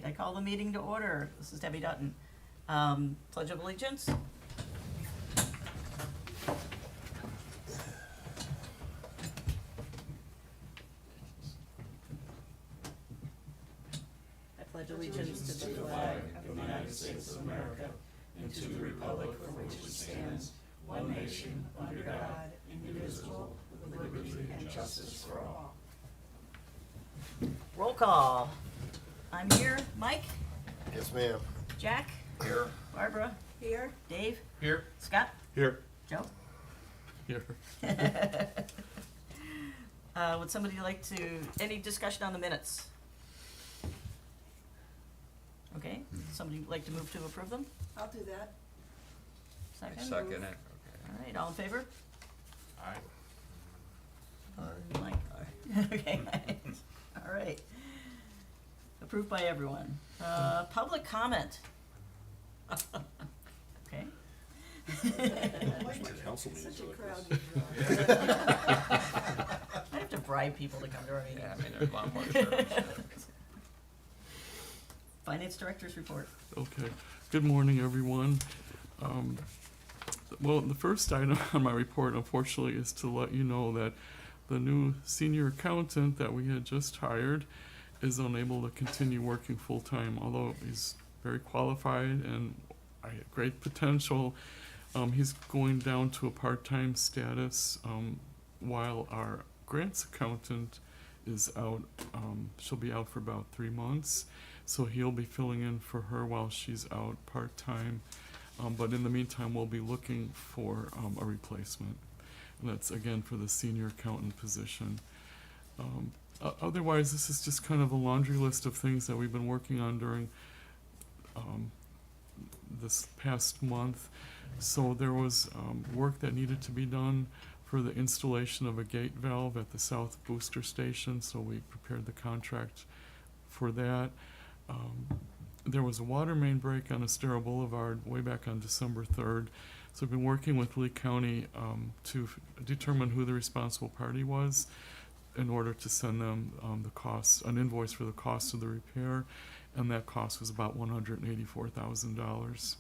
right, I call the meeting to order. This is Debbie Dutton. Pledge of Allegiance. I pledge allegiance to the flag of the United States of America and to the republic for which it stands, one nation, under God, indivisible, with liberty and justice for all. Roll call. I'm here. Mike? Yes, ma'am. Jack? Here. Barbara? Here. Dave? Here. Scott? Here. Joe? Here. Would somebody like to, any discussion on the minutes? Okay, somebody would like to move to approve them? I'll do that. Second? Second it. Okay. All right, all in favor? Aye. Mike? Okay, all right. Approved by everyone. Public comment. Okay. Council Such a meeting. crowd you draw. I have to bribe people to come to our meetings. Yeah, I mean, there's a lot more to share. Finance Director's report. Okay, good morning, everyone. Well, the first item on my report, unfortunately, is to let you know that the new senior accountant that we had just hired is unable to continue working full-time, although he's very qualified and great potential. He's going down to a part-time status, while our grants accountant is out. She'll be out for about 3 months. So he'll be filling in for her while she's out part-time. But in the meantime, we'll be looking for a replacement. And that's, again, for the senior accountant position. Otherwise, this is just kind of a laundry list of things that we've been working on during this past month. So there was work that needed to be done for the installation of a gate valve at the south booster station. So we prepared the contract for that. There was a water main break on Estero Boulevard way back on December 3rd. So we've been working with Lee County to determine who the responsible party was in order to send them an invoice for the cost of the repair, and that cost was about $184,000.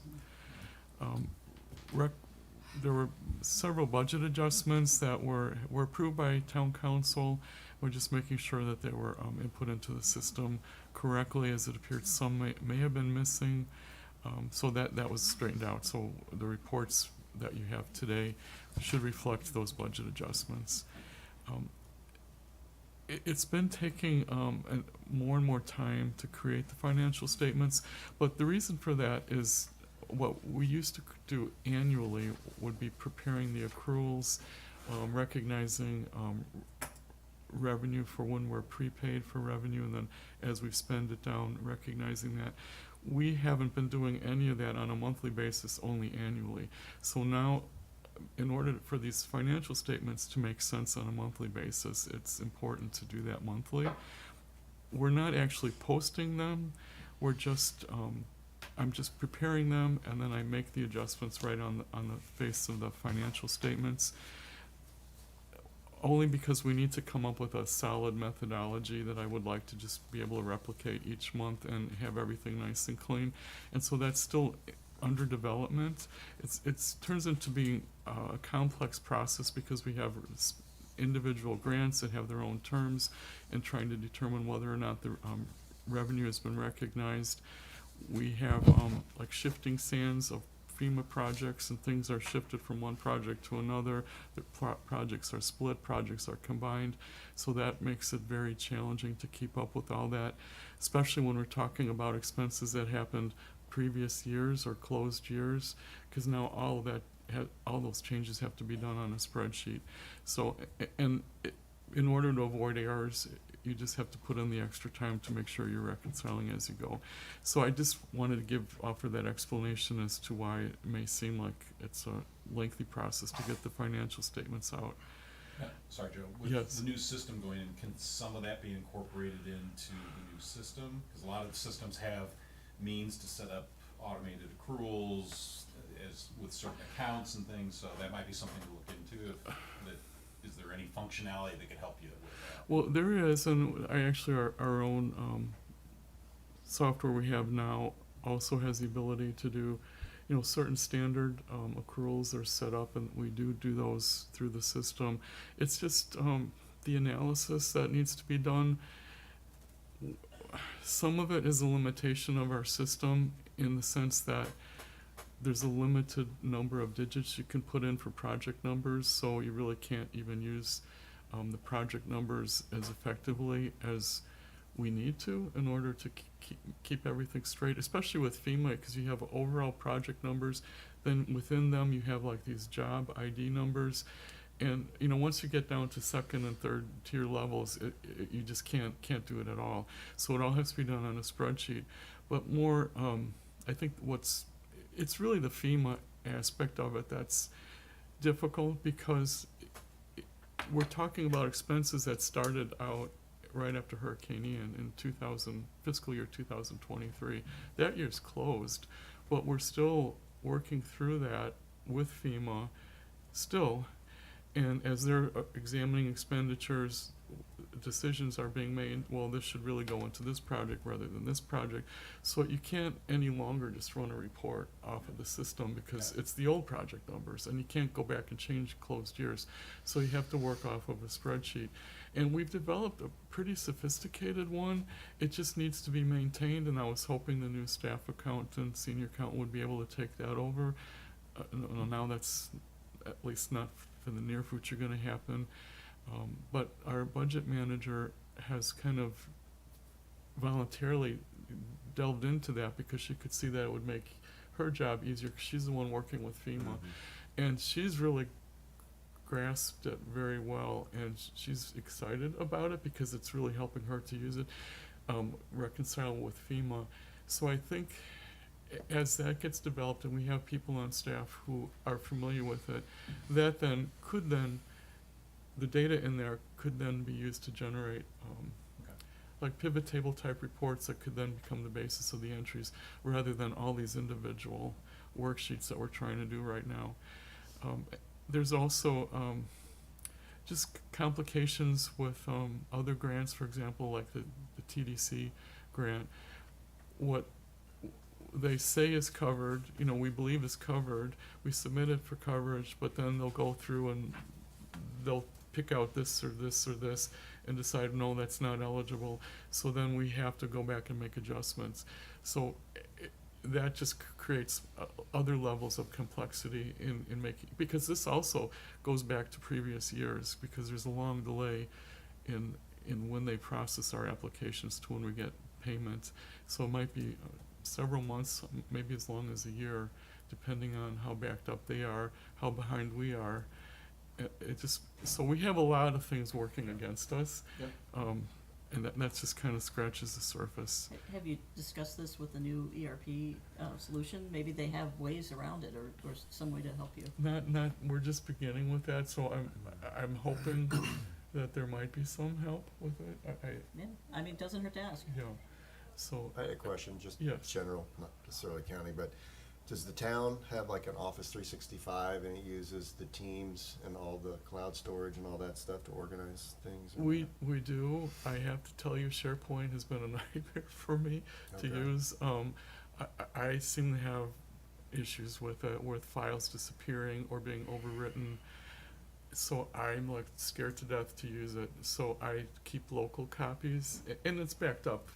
There were several budget adjustments that were approved by town council. We're just making sure that they were input into the system correctly, as it appeared some may have been missing. So that was straightened out. So the reports that you have today should reflect those budget adjustments. It's been taking more and more time to create the financial statements, but the reason for that is what we used to do annually would be preparing the accruals, recognizing revenue for when we're prepaid for revenue, and then as we spend it down, recognizing that. We haven't been doing any of that on a monthly basis, only annually. So now, in order for these financial statements to make sense on a monthly basis, it's important to do that monthly. We're not actually posting them. We're just, I'm just preparing them, and then I make the adjustments right on the face of the financial statements. Only because we need to come up with a solid methodology that I would like to just be able to replicate each month and have everything nice and clean. And so that's still under development. It's turns into being a complex process because we have individual grants that have their own terms, and trying to determine whether or not the revenue has been recognized. We have like shifting sands of FEMA projects, and things are shifted from one project to another. The projects are split, projects are combined, so that makes it very challenging to keep up with all that, especially when we're talking about expenses that happened previous years or closed years, because now all of that, all those changes have to be done on a spreadsheet. So, in order to avoid errors, you just have to put in the extra time to make sure you're reconciling as you go. So I just wanted to offer that explanation as to why it may seem like it's a lengthy process to get the financial statements out. Sorry, Joe. With Yes. the new system going in, can some of that be incorporated into the new system? Because a lot of the systems have means to set up automated accruals as with certain accounts and things, so that might be something to look into. Is there any functionality that could help you with that? Well, there is, and I actually our own software we have now also has the ability to do, certain standard accruals are set up, and we do those through the system. It's just the analysis that needs to be done. Some of it is a limitation of our system in the sense that there's a limited number of digits you can put in for project numbers, so you really can't even use the project numbers as effectively as we need to in order to keep everything straight, especially with FEMA, because you have overall project numbers, then within them you have like these job ID numbers, and once you get down to second and third tier levels, you just can't do it at all. So it all has to be done on a spreadsheet. But more, I think it's really the FEMA aspect of it that's difficult, because we're talking about expenses that started out right after Hurricane Ian in fiscal year 2023. That year's closed, but we're still working through that with FEMA still. And as they're examining expenditures, decisions are being made, well, this should really go into this project rather than this project. So you can't any longer just run a report off of the system, because it's the old project numbers, and you can't go back and change closed years. So you have to work off of a spreadsheet. And we've developed a pretty sophisticated one. It just needs to be maintained, and I was hoping the new staff accountant, senior accountant, would be able to take that over. Now that's at least not for the near future going to happen. But our budget manager has kind of voluntarily delved into that, because she could see that it would make her job easier, 'cause she's the one working with FEMA. And she's really grasped it very well, and she's excited about it because it's really helping her to use it, reconcile with FEMA. So I think as that gets developed and we have people on staff who are familiar with it, that then the data in there could then be used to generate like pivot table type reports that could then become the basis of the entries, rather than all these individual worksheets that we're trying to do right now. There's also just complications with other grants, for example, like the TDC grant. What they say is covered, we believe is covered, we submit it for coverage, but then they'll go through and they'll pick out this or this or this and decide, no, that's not eligible. So then we have to go back and make adjustments. So that just creates other levels of complexity in making, because this also goes back to previous years, because there's a long delay in when they process our applications to when we get payment. So it might be several months, maybe as long as a year, depending on how backed up they are, how behind we are. So we have a lot of things working against us. Yep. And that just kind of scratches the surface. Have you discussed this with the new ERP solution? Maybe they have ways around it, or some way to help you. Not. We're just beginning with that, so I'm hoping that there might be some help with it. Yeah, I mean, it doesn't hurt to ask. Yeah. So. I had a question, just Yes. general, not necessarily county, but does the town have like an Office 365 and it uses the Teams and all the cloud storage and all that stuff to organize things? or We not? do. I have to tell you, SharePoint has been a nightmare for me to Okay. use. I seem to have issues with it, with files disappearing or being overwritten. So I'm like scared to death to use it. So I keep local copies, and it's backed up,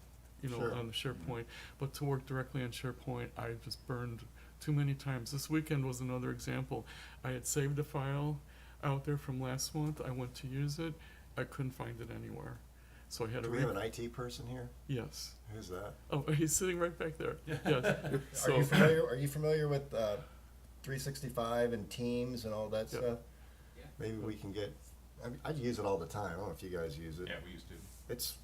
Sure. on the SharePoint. But to work directly on SharePoint, I just burned too many times. This weekend was another example. I had saved a file out there from last month. I went to use it. I couldn't find it anywhere. So I had Do to we have an IT person here? Yes. Who's that? Oh, he's sitting right back there. Yes. Are So, you familiar with 365 and Teams and all that Yeah. stuff? Maybe we can get, I use it all the time. I don't know if you guys use it. Yeah, we used to. It's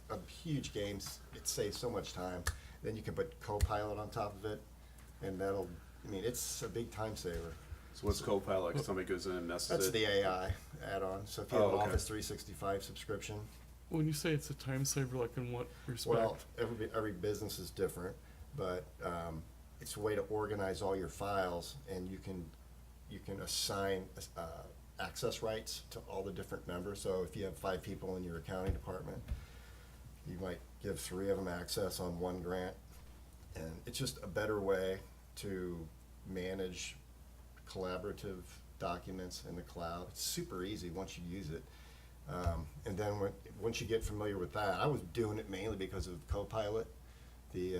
a huge game. It saves so much time. Then you can put Copilot on top of it, and it's a big time saver. So what's Copilot? Like somebody goes in and messes That's it? the AI add-on. So if you have Oh, an okay. Office 365 subscription, when you say it's a time saver, like in what respect? well, every business is different, but it's a way to organize all your files, and you can assign access rights to all the different members. So if you have 5 people in your accounting department, you might give 3 of them access on one grant. And it's just a better way to manage collaborative documents in the cloud. It's super easy once you use it. And then once you get familiar with that, I was doing it mainly because of Copilot, the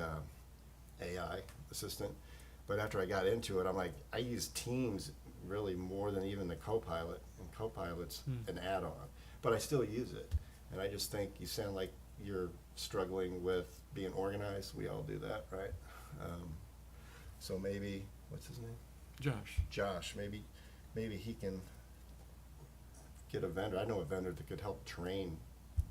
AI assistant. But after I got into it, I'm like, I use Teams really more than even the Copilot, and Copilot's an add-on. But I still use it. And I just think you sound like you're struggling with being organized. We all do that, right? So maybe, what's his name? Josh, maybe he can get a vendor. I know a vendor that could help train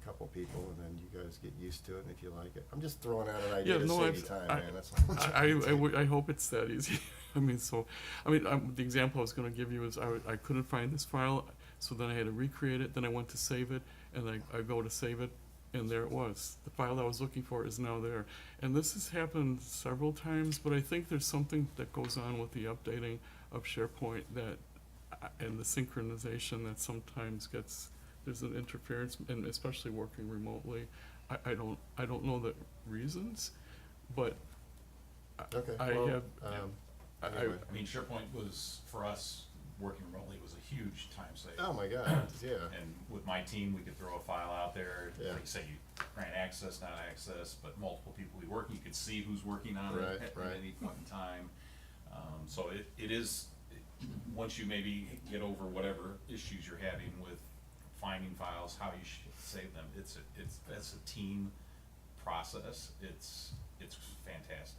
a couple people, and then you guys get used to it, and if you like it. I'm just throwing out an idea to save you time, man. That's all I'm trying to do. I hope it's that easy. The example I was gonna give you is I couldn't find this file, so then I had to recreate it, then I went to save it, and I go to save it, and there it was. The file that I was looking for is now there. And this has happened several times, but I think there's something that goes on with the updating of SharePoint that, and the synchronization that sometimes there's an interference, and especially working remotely. I don't know the reasons, but Okay, I well, have, anyway. I mean, SharePoint was, for us, working remotely was a huge time saver. Oh my God, yeah. And with my team, we could throw a file out there, Yeah. like say you grant access, not access, but multiple people be working, you could see who's working on it Right, at right. any point in time. So it is, once you maybe get over whatever issues you're having with finding files, how you should save them, that's a team process. It's fantastic.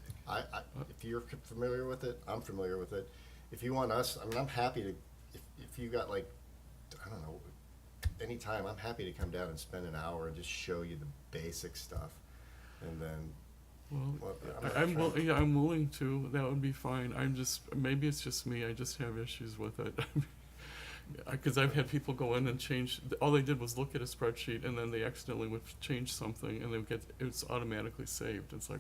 If you're familiar with it, I'm familiar with it. If you want us, I mean, I'm happy to, if you got like, I don't know, anytime, I'm happy to come down and spend an hour and just show you the basic stuff. And then, well, not trying- I'm willing to, that would be fine. Maybe it's just me, I just have issues with it. Because I've had people go in and change, all they did was look at a spreadsheet, and then they accidentally would change something, and it's automatically saved. It's like,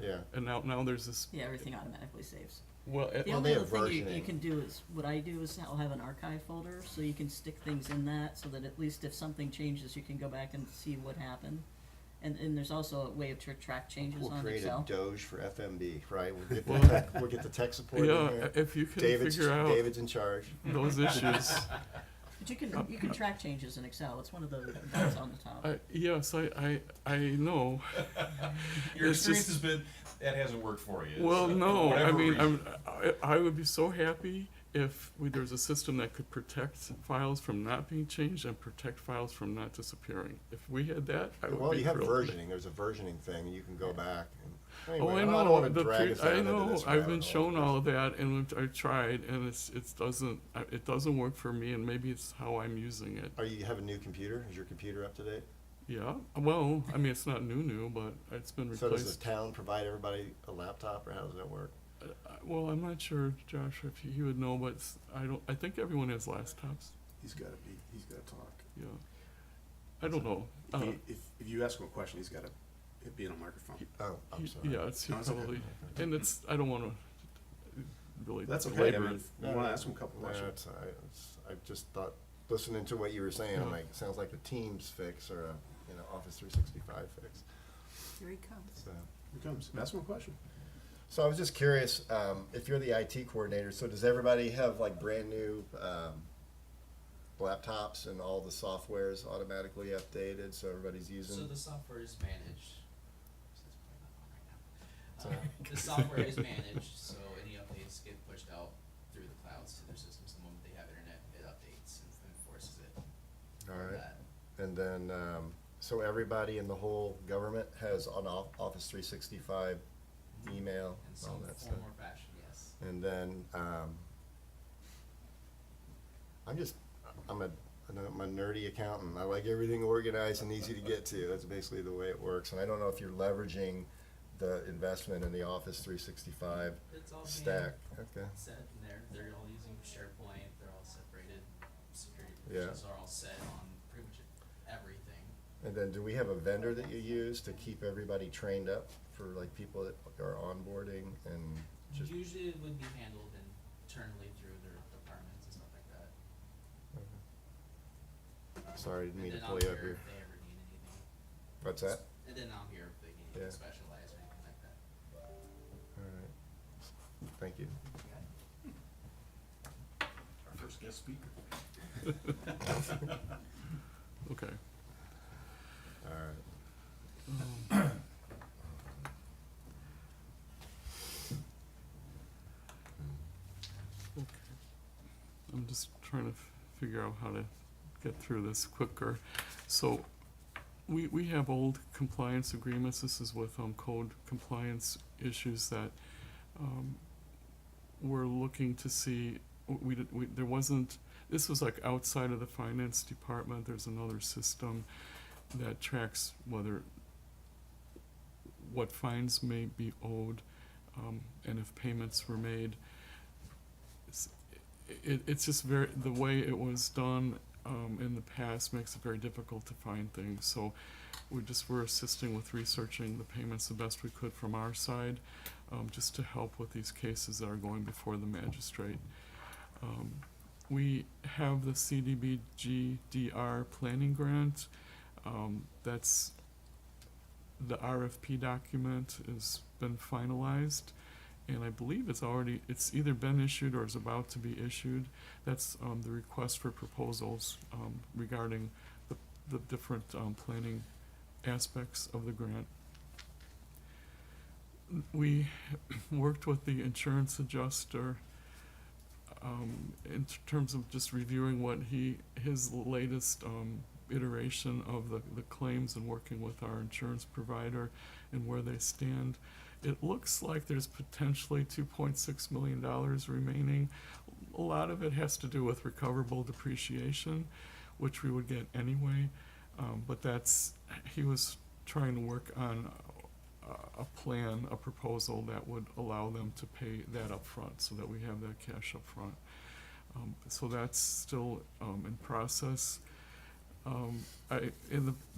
yeah. and now there's this, Yeah, everything automatically saves. well, The Well, only they other have thing you versioning. can do is, what I do is I'll have an archive folder, so you can stick things in that, so that at least if something changes, you can go back and see what happened. And there's also a way to track changes We'll on create a Excel. Doge for FMB, right? Well, We'll get the tech support in yeah, here. if you can David's figure out David's in charge. those issues. But you can track changes in Excel, it's one of the buttons on the top. Yes, I know. Your It's experience just- has been, that hasn't worked for you. Well, so, for no, I whatever mean, reason. I would be so happy if there's a system that could protect files from not being changed and protect files from not disappearing. If we had that, I would be Well, you have thrilled. versioning. There's a versioning thing. You can go back. And, Oh, anyway, I don't know. want to drag us down I into know. this I've rabbit been hole. shown all of that, and I tried, and it doesn't work for me, and maybe it's how I'm using it. You have a new computer? Is your computer up to date? Yeah. Well, I mean, it's not new, but it's been So does replaced. the town provide everybody a laptop, or how does that work? Well, I'm not sure, Josh, if you would know, but I think everyone has laptops. He's gotta talk. Yeah. I don't know. If you ask him a question, he's gotta be in a microphone. Oh, I'm He- sorry. Yeah, it's No, it's okay. probably, and I don't wanna really That's okay, I belabor mean, it. if you wanna ask him a couple No, questions. it's all right. I just thought, listening to what you were saying, I'm Yeah. like, sounds like a Teams fix or a, Office 365 fix. Here he comes. So, Here comes, ask him a question. So I was just curious, if you're the IT coordinator, so does everybody have like brand new laptops and all the software's automatically updated, so everybody's using? So the software is managed. So- The software is managed, so any updates get pushed out through the clouds to their systems. The moment they have internet, it updates and enforces it. all right. That. And then, so everybody in the whole government has an Office 365 email, In all some that form stuff. or fashion, yes. And then, I'm a nerdy accountant. I like everything organized and easy to get to. That's basically the way it works. And I don't know if you're leveraging the investment in the Office 365 It's all stack. Okay. set in there. They're all using SharePoint. They're all separated. Security Yeah. provisions are all set on pretty much everything. And then do we have a vendor that you use to keep everybody trained up for like people that are onboarding and just? Usually it would be handled internally through their departments and stuff like that. Sorry, I didn't mean to And then pull on you up here, here. if they ever need anything. What's that? And then I'm here if they need Yeah. anything specialized or anything like that. All right. Thank you. Our first guest speaker. Okay. All right. Okay. I'm just trying to figure out how to get through this quicker. So, we have old compliance agreements. This is with code compliance issues that we're looking to see. There wasn't. This was like outside of the finance department. There's another system that tracks what fines may be owed, and if payments were made. It's just the way it was done in the past makes it very difficult to find things. So we're assisting with researching the payments the best we could from our side, just to help with these cases that are going before the magistrate. We have the CDBG-DR planning grant. That's the RFP document has been finalized, and I believe it's either been issued or is about to be issued. That's the request for proposals regarding the different planning aspects of the grant. We worked with the insurance adjuster in terms of just reviewing his latest iteration of the claims and working with our insurance provider and where they stand. It looks like there's potentially $2.6 million remaining. A lot of it has to do with recoverable depreciation, which we would get anyway. But he was trying to work on a proposal that would allow them to pay that up front so that we have that cash up front. So that's still in process.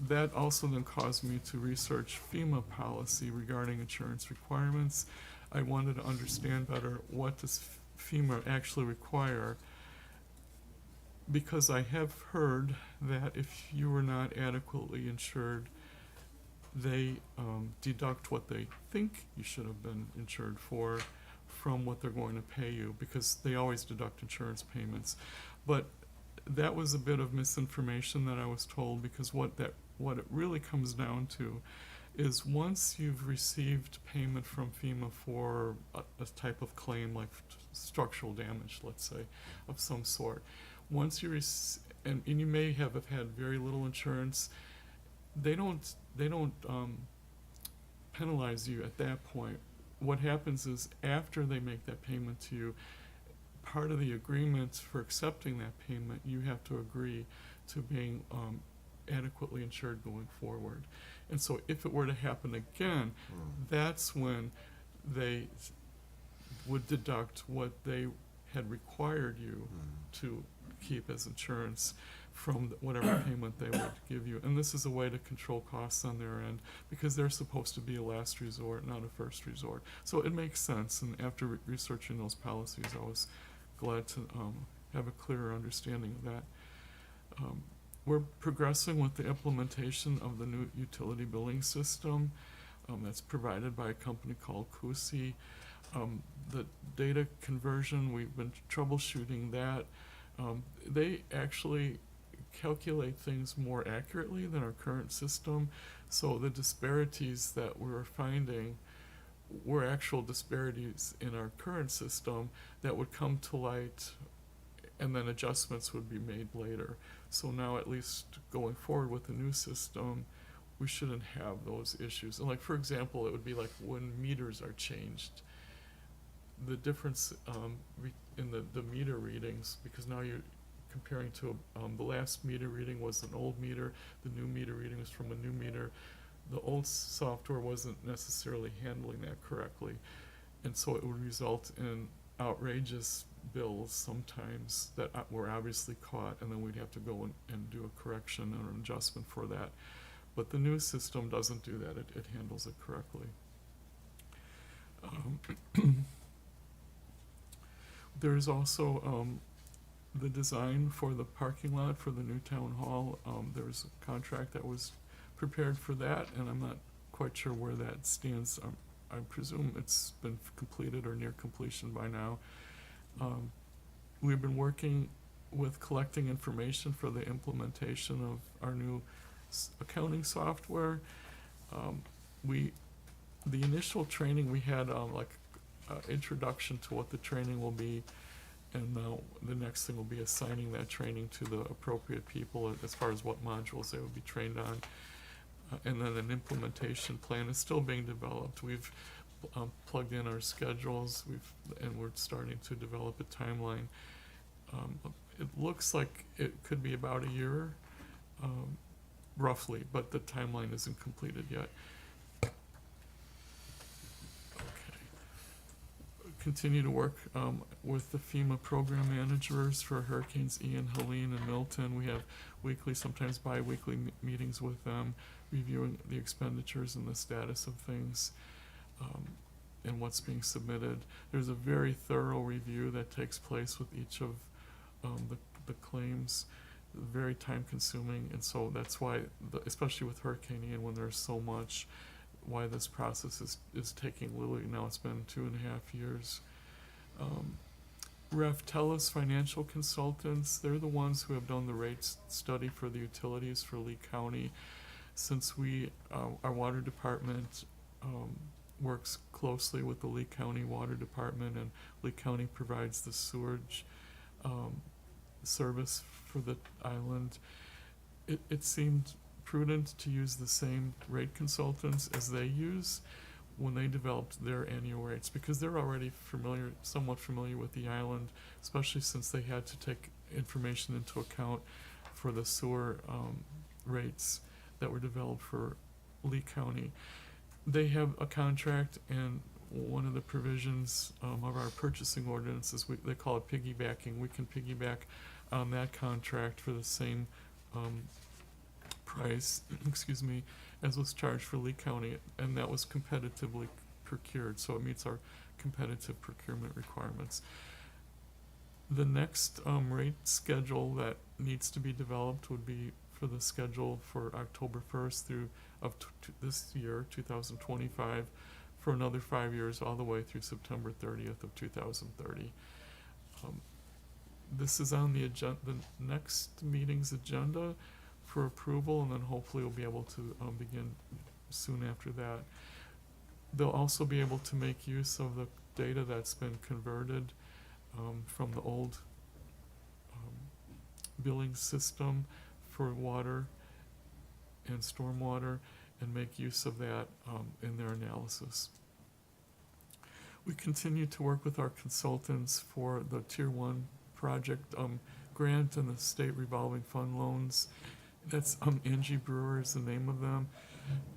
That also then caused me to research FEMA policy regarding insurance requirements. I wanted to understand better what does FEMA actually require, because I have heard that if you were not adequately insured, they deduct what they think you should have been insured for from what they're going to pay you, because they always deduct insurance payments. But that was a bit of misinformation that I was told, because what it really comes down to is once you've received payment from FEMA for a type of claim like structural damage, let's say, of some sort, once you and you may have had very little insurance, they don't penalize you at that point. What happens is after they make that payment to you, part of the agreement for accepting that payment, you have to agree to being adequately insured going forward. And so if it were to happen again, that's when they would deduct what they had required you to keep as insurance from whatever payment they would give you. And this is a way to control costs on their end, because they're supposed to be a last resort, not a first resort. So it makes sense, and after researching those policies, I was glad to have a clearer understanding of that. We're progressing with the implementation of the new utility billing system that's provided by a company called Kusi. The data conversion, we've been troubleshooting that. They actually calculate things more accurately than our current system, so the disparities that we're finding were actual disparities in our current system that would come to light, and then adjustments would be made later. So now, at least going forward with the new system, we shouldn't have those issues. And like, for example, it would be like when meters are changed, the difference in the meter readings, because now you're comparing to the last meter reading was an old meter, the new meter reading was from a new meter. The old software wasn't necessarily handling that correctly, and so it would result in outrageous bills sometimes that were obviously caught, and then we'd have to go and do a correction or an adjustment for that. But the new system doesn't do that, it handles it correctly. There's also the design for the parking lot for the new town hall. There's a contract that was prepared for that, and I'm not quite sure where that stands. I presume it's been completed or near completion by now. We've been working with collecting information for the implementation of our new accounting software. The initial training we had, introduction to what the training will be, and now the next thing will be assigning that training to the appropriate people as far as what modules they will be trained on. And then an implementation plan is still being developed. We've plugged in our schedules, and we're starting to develop a timeline. It looks like it could be about a year, roughly, but the timeline isn't completed yet. Continue to work with the FEMA program managers for Hurricanes Ian, Helene, and Milton. We have weekly, sometimes bi-weekly meetings with them, reviewing the expenditures and the status of things, and what's being submitted. There's a very thorough review that takes place with each of the claims, very time consuming, and so that's why, especially with Hurricane Ian, when there's so much, why this process is taking literally, now it's been 2.5 years. Telus Financial Consultants, they're the ones who have done the rates study for the utilities for Lee County. Since our water department works closely with the Lee County Water Department, and Lee County provides the sewage service for the island, it seemed prudent to use the same rate consultants as they use when they developed their annual rates, because they're already somewhat familiar with the island, especially since they had to take information into account for the sewer rates that were developed for Lee County. They have a contract, and one of the provisions of our purchasing ordinance is they call it piggybacking. We can piggyback on that contract for the same price, as was charged for Lee County, and that was competitively procured, so it meets our competitive procurement requirements. The next rate schedule that needs to be developed would be for the schedule for October 1st through this year, 2025, for another 5 years, all the way through September 30th of 2030. This is on the next meeting's agenda for approval, and then hopefully we'll be able to begin soon after that. They'll also be able to make use of the data that's been converted from the old billing system for water and stormwater, and make use of that in their analysis. We continue to work with our consultants for the Tier 1 project grant and the state revolving fund loans. That's Angie Brewer is the name of them.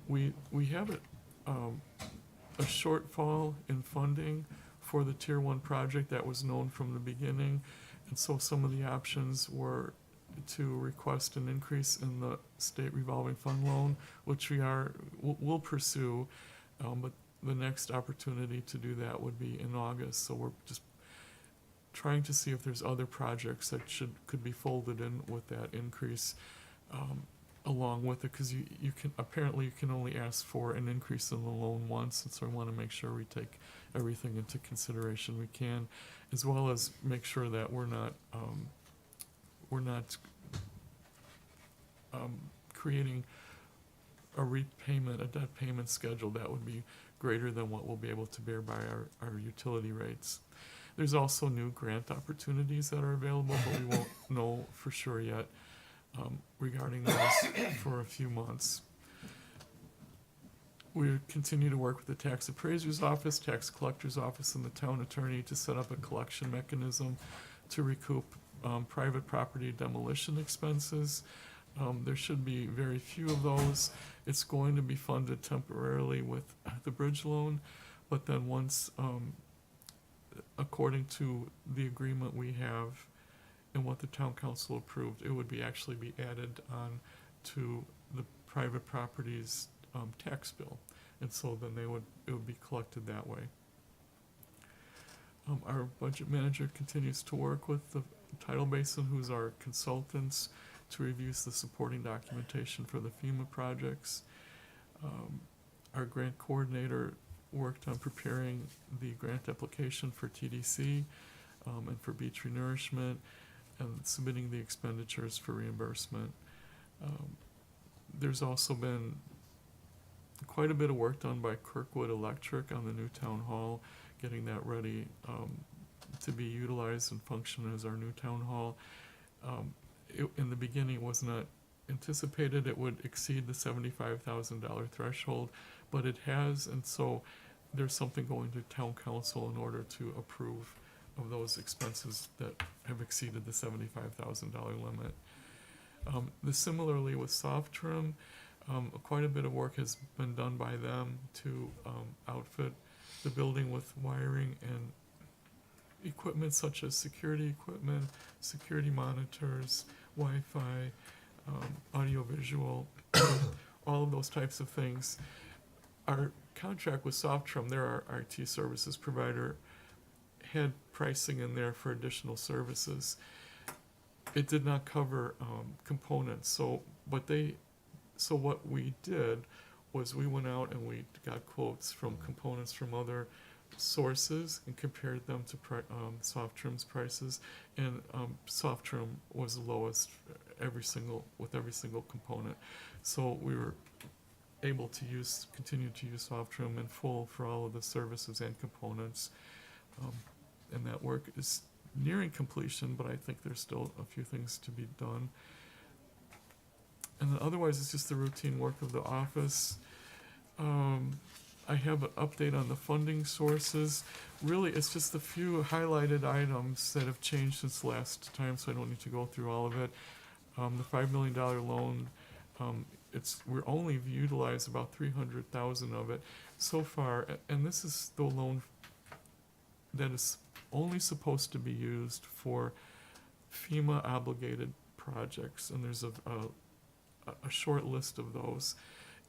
We have a shortfall in funding for the Tier 1 project that was known from the beginning, and so some of the options were to request an increase in the state revolving fund loan, which we'll pursue, but the next opportunity to do that would be in August. So we're just trying to see if there's other projects that could be folded in with that increase along with it, because you can only ask for an increase in the loan once, and so I want to make sure we take everything into consideration we can, as well as make sure that we're not creating a debt payment schedule that would be greater than what we'll be able to bear by our utility rates. There's also new grant opportunities that are available, but we won't know for sure yet regarding those for a few months. We continue to work with the tax appraiser's office, tax collector's office, and the town attorney to set up a collection mechanism to recoup private property demolition expenses. There should be very few of those. It's going to be funded temporarily with the bridge loan, but then once, according to the agreement we have and what the town council approved, it would actually be added on to the private property's tax bill, and so then it would be collected that way. Our budget manager continues to work with the Tidal Basin, who's our consultants, to review the supporting documentation for the FEMA projects. Our grant coordinator worked on preparing the grant application for TDC and for beach renourishment, and submitting the expenditures for reimbursement. There's also been quite a bit of work done by Kirkwood Electric on the new town hall, getting that ready to be utilized and function as our new town hall. In the beginning, it was not anticipated it would exceed the $75,000 threshold, but it has, and so there's something going to town council in order to approve of those expenses that have exceeded the $75,000 limit. Similarly with soft trim, quite a bit of work has been done by them to outfit the building with wiring and equipment such as security equipment, security monitors, Wi-Fi, audiovisual, all of those types of things. Our contract with Softrum, they're our IT services provider, had pricing in there for additional services. It did not cover components, so what we did was we went out and we got quotes from components from other sources and compared them to Softrum's prices, and Softrum was the lowest with every single component. So we were able to continue to use Softrum in full for all of the services and components, and that work is nearing completion, but I think there's still a few things to be done. And then otherwise, it's just the routine work of the office. I have an update on the funding sources. Really, it's just a few highlighted items that have changed since last time, so I don't need to go through all of it. The $5 million loan, we're only utilized about 300,000 of it so far, and this is the loan that is only supposed to be used for FEMA obligated projects, and there's a short list of those.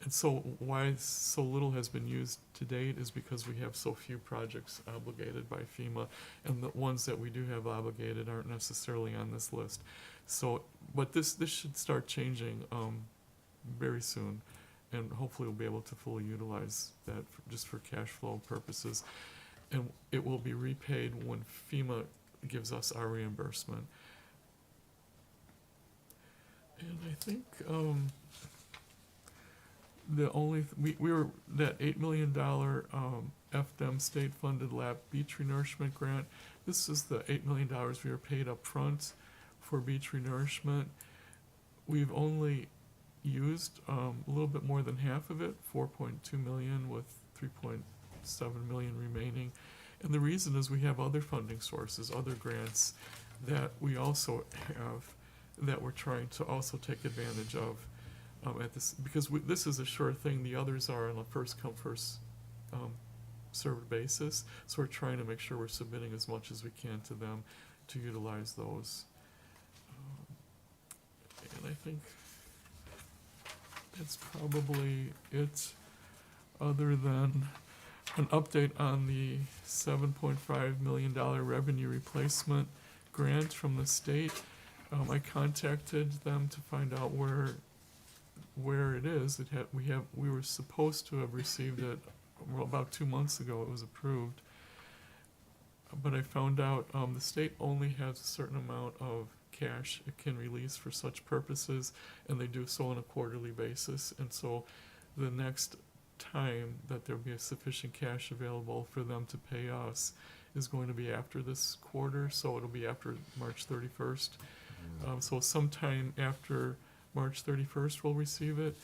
And so why so little has been used to date is because we have so few projects obligated by FEMA, and the ones that we do have obligated aren't necessarily on this list. So, but this should start changing very soon, and hopefully we'll be able to fully utilize that just for cash flow purposes. And it will be repaid when FEMA gives us our reimbursement. And I think we were that $8 million FDEM state-funded lab beach renourishment grant. This is the $8 million we were paid up front for beach renourishment. We've only used a little bit more than half of it, 4.2 million, with 3.7 million remaining. And the reason is we have other funding sources, other grants that we also have that we're trying to also take advantage of at this, because this is a sure thing. The others are on a first come first served basis, so we're trying to make sure we're submitting as much as we can to them to utilize those. And I think that's probably it, other than an update on the $7.5 million revenue replacement grant from the state. I contacted them to find out where it is. We were supposed to have received it about 2 months ago. It was approved, but I found out the state only has a certain amount of cash it can release for such purposes, and they do so on a quarterly basis. And so the next time that there'll be a sufficient cash available for them to pay us is going to be after this quarter, so it'll be after March 31st. So sometime after March 31st we'll receive it.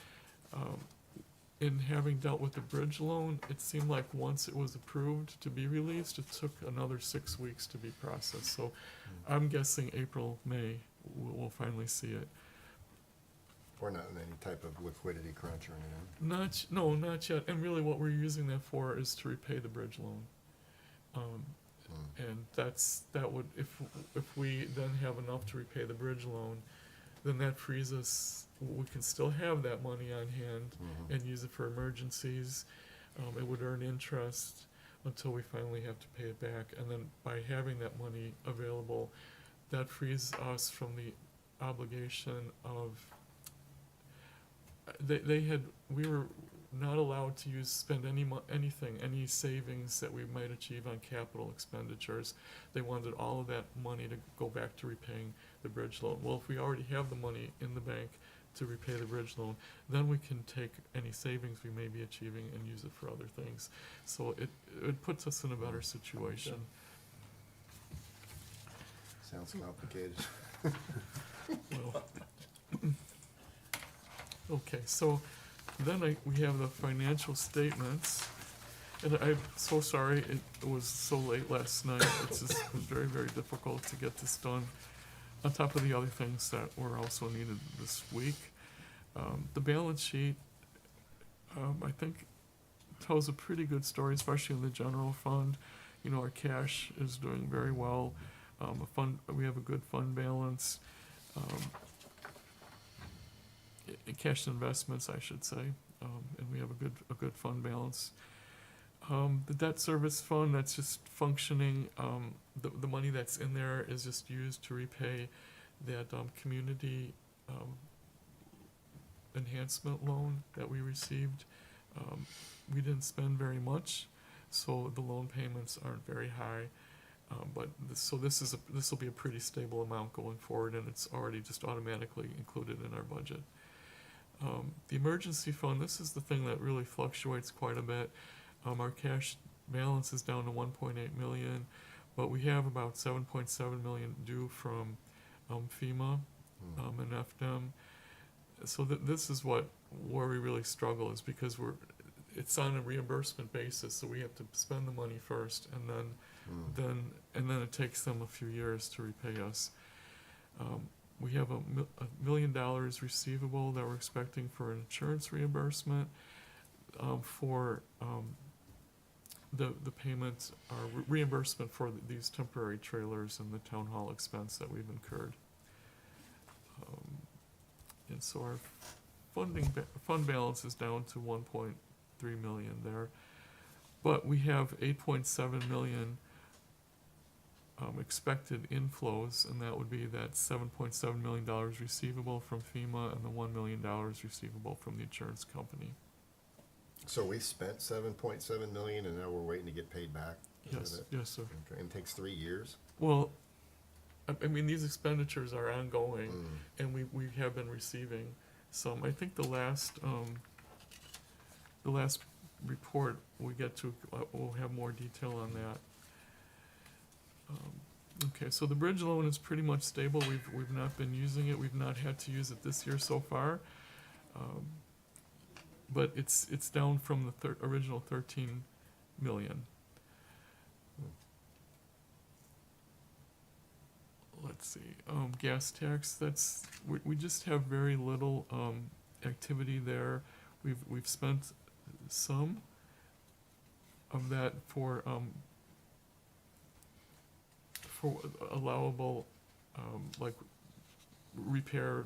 In having dealt with the bridge loan, it seemed like once it was approved to be released, it took another 6 weeks to be processed. So I'm guessing April, May, we'll finally see it. We're not in any type of liquidity crunch or anything. Not yet. And really what we're using that for is to repay the bridge loan. And that would, if we then have enough to repay the bridge loan, then that frees us, we can still have that money on hand and use it for emergencies. It would earn interest until we finally have to pay it back. And then by having that money available, that frees us from the obligation of, we were not allowed to spend any savings that we might achieve on capital expenditures. They wanted all of that money to go back to repaying the bridge loan. Well, if we already have the money in the bank to repay the bridge loan, then we can take any savings we may be achieving and use it for other things. So it puts us in a better situation. Sounds complicated. Well, okay, so then we have the financial statements, and I'm so sorry it was so late last night. It's just very, very difficult to get this done, on top of the other things that were also needed this week. The balance sheet, I think, tells a pretty good story, especially in the general fund. You know, our cash is doing very well. We have a good fund balance. Cash investments, I should say, and we have a good fund balance. The debt service fund, that's just functioning. The money that's in there is just used to repay that community enhancement loan that we received. We didn't spend very much, so the loan payments aren't very high. But this will be a pretty stable amount going forward, and it's already just automatically included in our budget. The emergency fund, this is the thing that really fluctuates quite a bit. Our cash balance is down to 1.8 million, but we have about 7.7 million due from FEMA and FDEM. So this is where we really struggle, is because it's on a reimbursement basis, so we have to spend the money first, and then it takes them a few years to repay us. We have $1 million receivable that we're expecting for an insurance reimbursement. For the payments are reimbursement for these temporary trailers and the town hall expense that we've incurred. And so our fund balance is down to 1.3 million there, but we have 8.7 million expected inflows, and that would be that $7.7 million receivable from FEMA and the $1 million receivable from the insurance company. So we spent 7.7 million, and now we're waiting to get paid back? Is Yes, that it? yes, sir. Okay. And it takes 3 years? Well, I mean, these expenditures are ongoing, and we have been receiving some. I think the last report we get to, we'll have more detail on that. Okay, so the bridge loan is pretty much stable. We've not been using it. We've not had to use it this year so far. But it's down from the original 13 million. Let's see, gas tax, we just have very little activity there. We've spent some of that for allowable like repair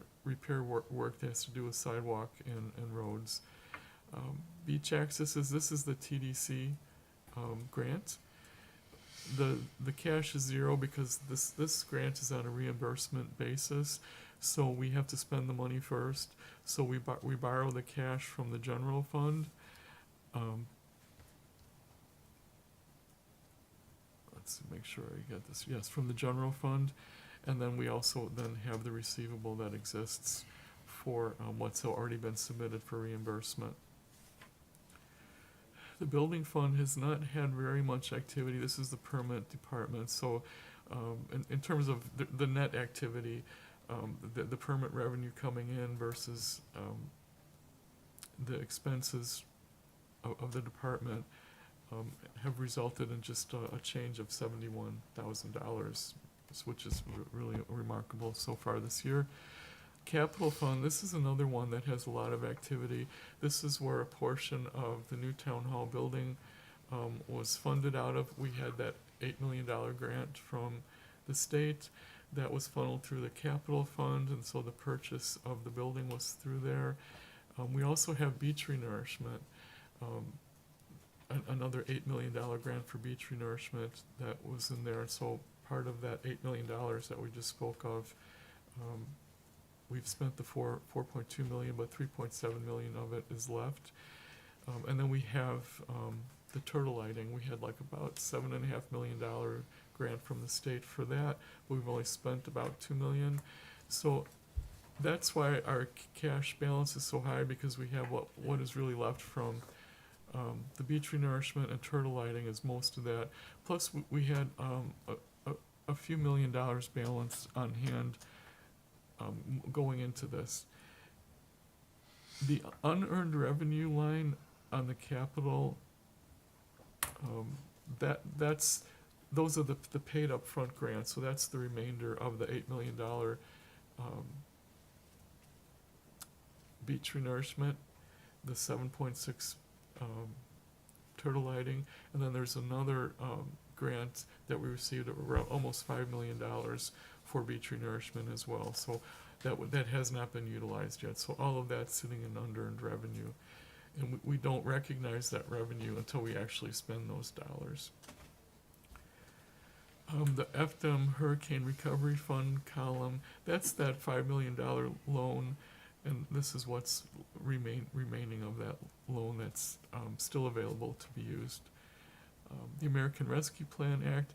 work that has to do with sidewalk and roads. Beach access this is the TDC grant. The cash is zero because this grant is on a reimbursement basis, so we have to spend the money first. So we borrow the cash from the general fund. Let's make sure I get this. Yes, from the general fund, and then we also then have the receivable that exists for what's already been submitted for reimbursement. The building fund has not had very much activity. This is the permit department. So in terms of the net activity, the permit revenue coming in versus the expenses of the department have resulted in just a change of $71,000, which is really remarkable so far this year. Capital fund, this is another one that has a lot of activity. This is where a portion of the new town hall building was funded out of. We had that $8 million grant from the state that was funneled through the capital fund, and so the purchase of the building was through there. We also have beach renourishment, another $8 million grant for beach renourishment that was in there. So part of that $8 million that we just spoke of we've spent the 4.2 million, but 3.7 million of it is left. And then we have, the turtle lighting, we had like about $7.5 million grant from the state for that, but we've only spent about 2 million. So that's why our cash balance is so high, because we have what is really left from the beach renourishment and turtle lighting is most of that. Plus, we had a few $1 million balance on hand going into this. The unearned revenue line on the capital, those are the paid upfront grants, so that's the remainder of the $8 million beach renourishment, the 7.6 turtle lighting, and then there's another grant that we received of around almost $5 million for beach renourishment as well. So that has not been utilized yet. So all of that's sitting in unearned revenue, and we don't recognize that revenue until we actually spend those dollars. The FDM Hurricane Recovery Fund column, that's that $5 million loan, and this is what's remaining of that loan that's still available to be used. The American Rescue Plan Act,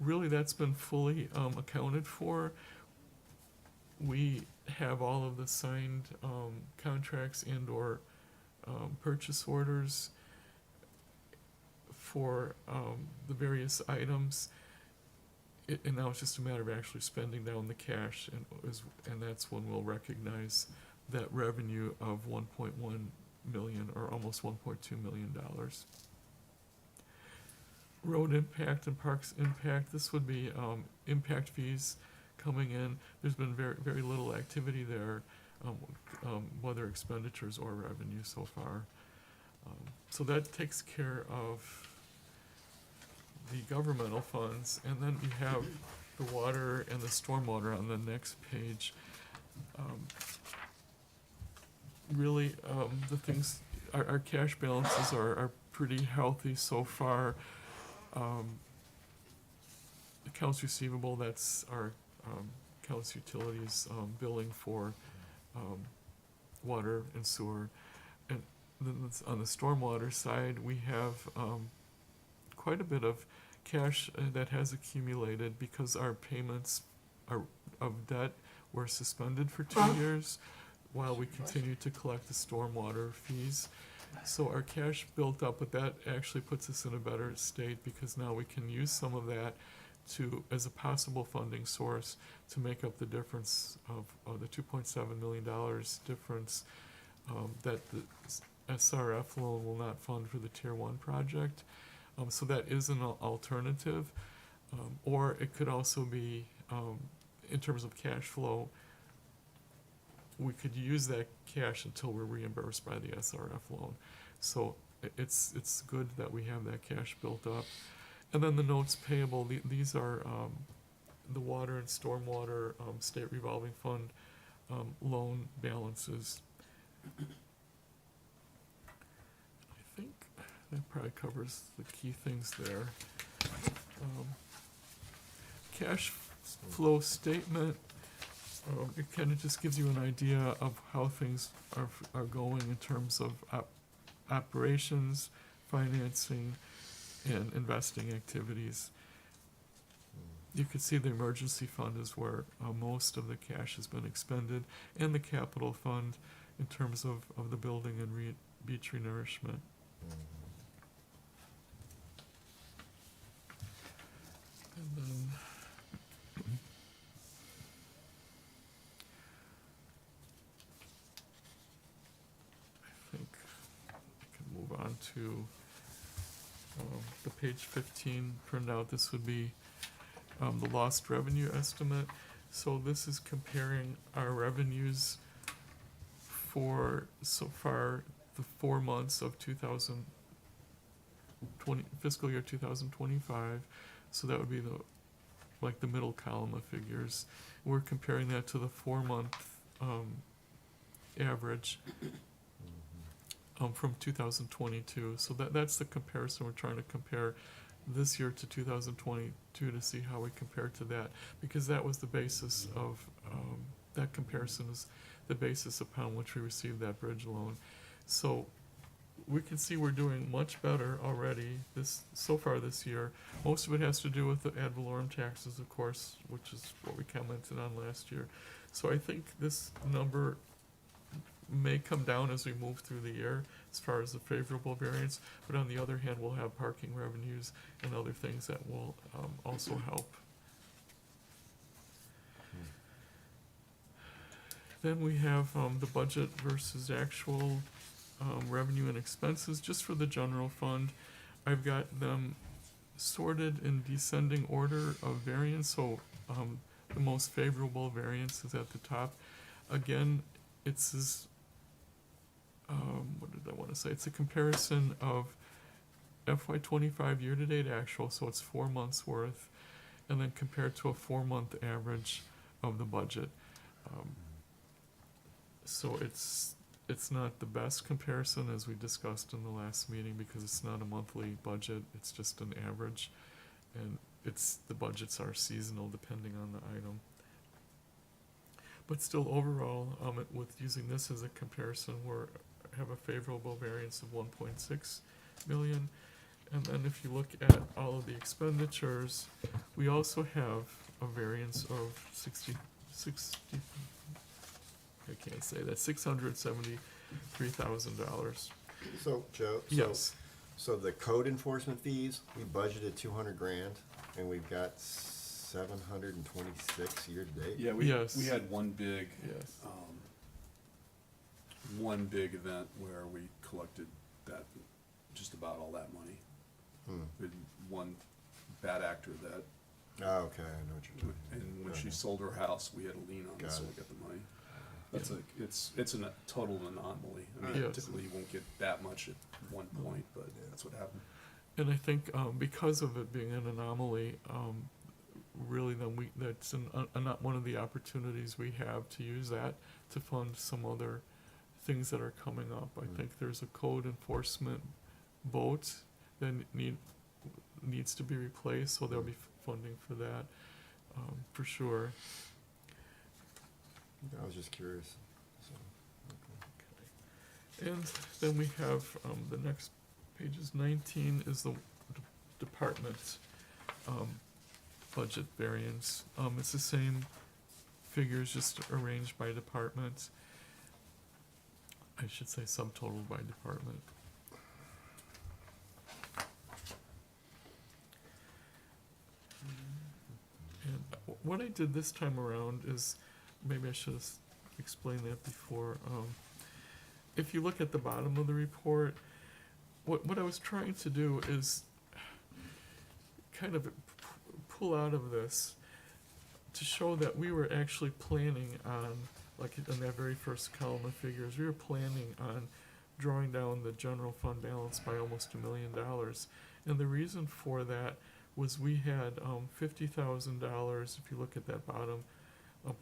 really that's been fully accounted for. We have all of the signed contracts and or purchase orders for the various items. And now it's just a matter of actually spending down the cash, and that's when we'll recognize that revenue of 1.1 million or almost $1.2 million. Road impact and parks impact, this would be impact fees coming in. There's been very, very little activity there, whether expenditures or revenue so far. So that takes care of the governmental funds, and then you have the water and the stormwater on the next page. Really, the things, our cash balances are pretty healthy so far. Accounts receivable, that's our accounts utilities billing for water and sewer. And then on the stormwater side, we have quite a bit of cash that has accumulated because our payments of debt were suspended for 2 years while we continue to collect the stormwater fees. So our cash built up, but that actually puts us in a better state because now we can use some of that as a possible funding source to make up the difference of the $2.7 million difference that the SRF loan will not fund for the Tier 1 project. So that is an alternative, or it could also be, in terms of cash flow, we could use that cash until we're reimbursed by the SRF loan. So it's good that we have that cash built up. And then the notes payable, these are the water and stormwater state revolving fund loan balances. I think that probably covers the key things there. Cash flow statement, it kind of just gives you an idea of how things are going in terms of operations, financing, and investing activities. You can see the emergency fund is where most of the cash has been expended, and the capital fund in terms of the building and beach renourishment. And then I think I can move on to the page 15 printout. This would be the lost revenue estimate. So this is comparing our revenues for so far the 4 months of 2020 fiscal year 2025. So that would be the middle column of figures. We're comparing that to the 4-month average from 2022. So that's the comparison. We're trying to compare this year to 2022 to see how we compare to that, because that was the basis of that comparison is the basis upon which we received that bridge loan. So we can see we're doing much better already so far this year. Most of it has to do with the ad valorem taxes, of course, which is what we commented on last year. So I think this number may come down as we move through the year as far as the favorable variance, but on the other hand, we'll have parking revenues and other things that will also help. Then we have the budget versus actual revenue and expenses, just for the general fund. I've got them sorted in descending order of variance, so the most favorable variance is at the top. Again, it's this, what did I want to say? It's a comparison of FY25 year-to-date actual, so it's 4 months worth, and then compared to a 4-month average of the budget. So it's not the best comparison, as we discussed in the last meeting, because it's not a monthly budget, it's just an average, and the budgets are seasonal depending on the item. But still, overall, with using this as a comparison, have a favorable variance of 1.6 million. And then if you look at all of the expenditures, we also have a variance of $673,000. So, Joe, Yes. so the code enforcement fees, we budgeted 200 grand, and we've got 726 year to date. Yeah, Yes. we had one big, Yes. one big event where we collected just about all that money. We had one bad actor that, Oh, okay, I know what you're talking about. and when she sold her house, we had a lien on it, Got so it. we got the money. That's it's a total anomaly. I mean, Yes. typically you won't get that much at one point, but that's what happened. And I think because of it being an anomaly, really then that's not one of the opportunities we have to use that to fund some other things that are coming up. I think there's a code enforcement boat that needs to be replaced, so there'll be funding for that, for sure. I was just curious. So, okay. And then we have the next pages. 19 is the department budget variance. It's the same figures, just arranged by department. I should say subtotaled by department. And what I did this time around is, maybe I should have explained that before. If you look at the bottom of the report, what I was trying to do is kind of pull out of this to show that we were actually planning on, like in that very first column of figures, we were planning on drawing down the general fund balance by almost $1 million. And the reason for that was we had $50,000, if you look at that bottom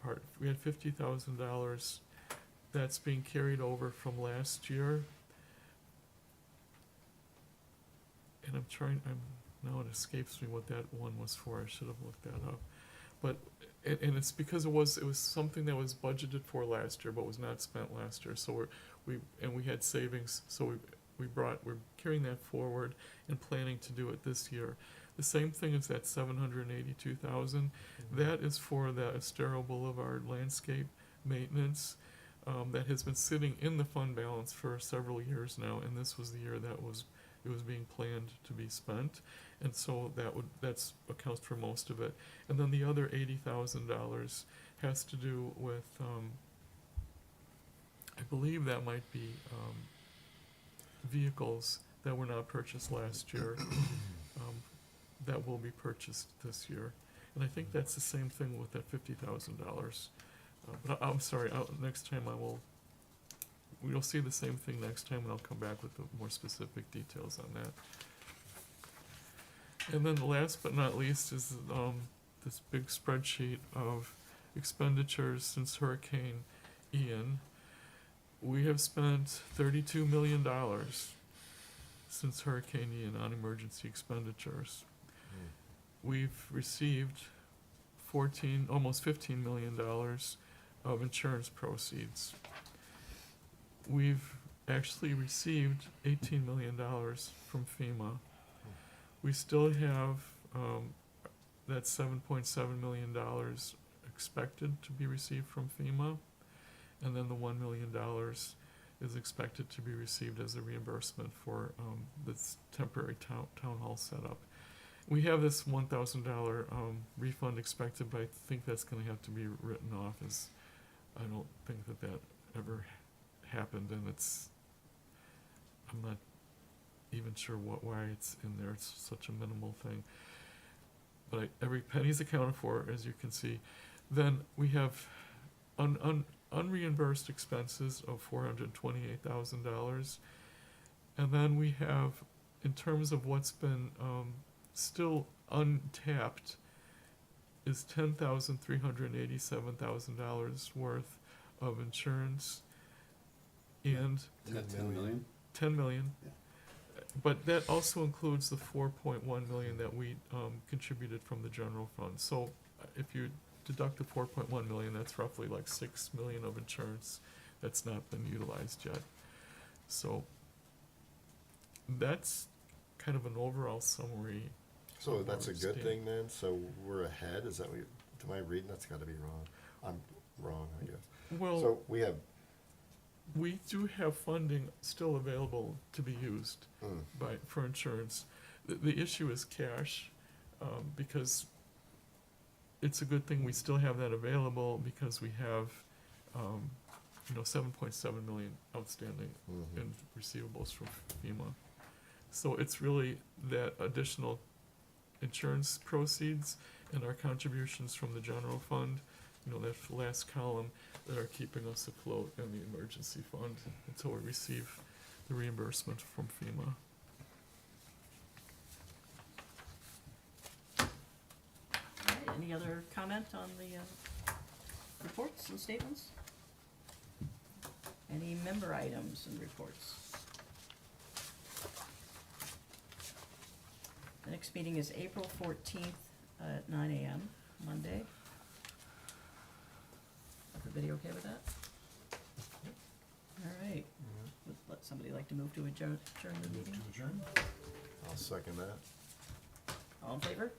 part, we had $50,000 that's being carried over from last year. And now it escapes me what that one was for. I should have looked that up. But and it's because it was something that was budgeted for last year but was not spent last year. So we had savings, so we're carrying that forward and planning to do it this year. The same thing is that $782,000. That is for the Estero Boulevard landscape maintenance that has been sitting in the fund balance for several years now, and this was the year that it was being planned to be spent, and so that's accounts for most of it. And then the other $80,000 has to do with I believe that might be vehicles that were not purchased last year that will be purchased this year. And I think that's the same thing with that $50,000. But I'm sorry, next time we'll see the same thing next time, and I'll come back with the more specific details on that. And then last but not least is this big spreadsheet of expenditures since Hurricane Ian. We have spent $32 million since Hurricane Ian on emergency expenditures. We've received almost $15 million of insurance proceeds. We've actually received $18 million from FEMA. We still have that $7.7 million expected to be received from FEMA, and then the $1 million is expected to be received as a reimbursement for this temporary town hall setup. We have this $1,000 refund expected, but I think that's going to have to be written off, as I don't think that ever happened, and I'm not even sure why it's in there. It's such a minimal thing. But every penny's accounted for, as you can see. Then we have unreimbursed expenses of $428,000. And then we have, in terms of what's been still untapped, is $10,387,000 worth of insurance and Is that 10 million? 10 million. Yeah. But that also includes the 4.1 million that we contributed from the general fund. So if you deduct the 4.1 million, that's roughly like 6 million of insurance that's not been utilized yet. So that's kind of an overall summary. So of that's a where we good stand. thing then? So we're ahead? Is that what am I reading? That's gotta be wrong. I'm wrong, I guess. Well, So we have, we do have funding still available to be used mm, for insurance. The issue is cash, because it's a good thing we still have that available, because we have, 7.7 million outstanding mhm. in receivables from FEMA. So it's really that additional insurance proceeds and our contributions from the general fund, that last column, that are keeping us afloat in the emergency fund until we receive the reimbursement from FEMA. Alright, any other comment on the reports and statements? Any member items and reports? The next meeting is April 14th at 9 a.m., Monday. Everybody okay with that? Alright, would let somebody like to move to adjourn the meeting? To adjourn? I'll second that. All in favor?